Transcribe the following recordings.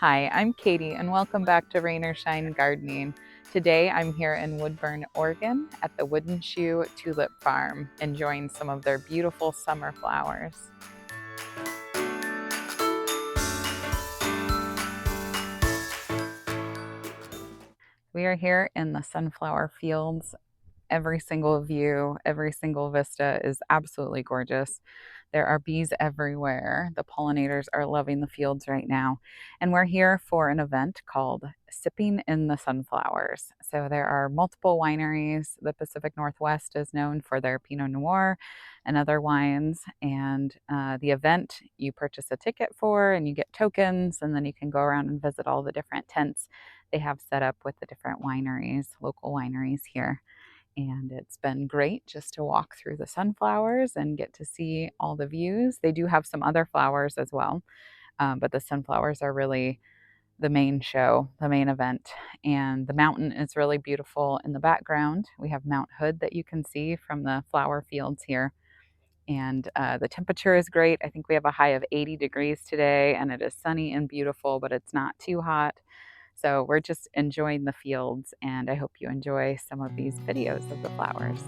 Hi, I'm Katie and welcome back to Rain or Shine Gardening. Today I'm here in Woodburn, Oregon at the Wooden Shoe Tulip Farm, enjoying some of their beautiful summer flowers. We are here in the sunflower fields. Every single view, every single vista is absolutely gorgeous. There are bees everywhere. The pollinators are loving the fields right now. And we're here for an event called Sipping in the Sunflowers. So there are multiple wineries. The Pacific Northwest is known for their Pinot Noir and other wines. And the event you purchase a ticket for and you get tokens, and then you can go around and visit all the different tents they have set up with the different wineries, local wineries here. And it's been great just to walk through the sunflowers and get to see all the views. They do have some other flowers as well, but the sunflowers are really the main show, the main event. And the mountain is really beautiful in the background. We have Mount Hood that you can see from the flower fields here. And the temperature is great. I think we have a high of 80 degrees today, and it is sunny and beautiful, but it's not too hot. So we're just enjoying the fields, and I hope you enjoy some of these videos of the flowers.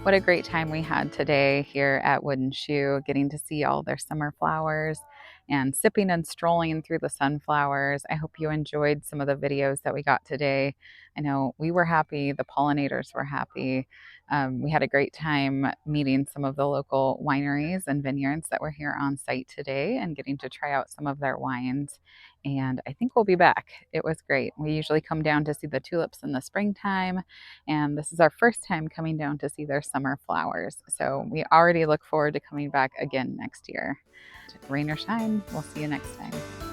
What a great time we had today here at Wooden Shoe, getting to see all their summer flowers and sipping and strolling through the sunflowers. I hope you enjoyed some of the videos that we got today. I know we were happy, the pollinators were happy. We had a great time meeting some of the local wineries and vineyards that were here on site today and getting to try out some of their wines. And I think we'll be back. It was great. We usually come down to see the tulips in the springtime, and this is our first time coming down to see their summer flowers. So we already look forward to coming back again next year. Rain or shine, we'll see you next time.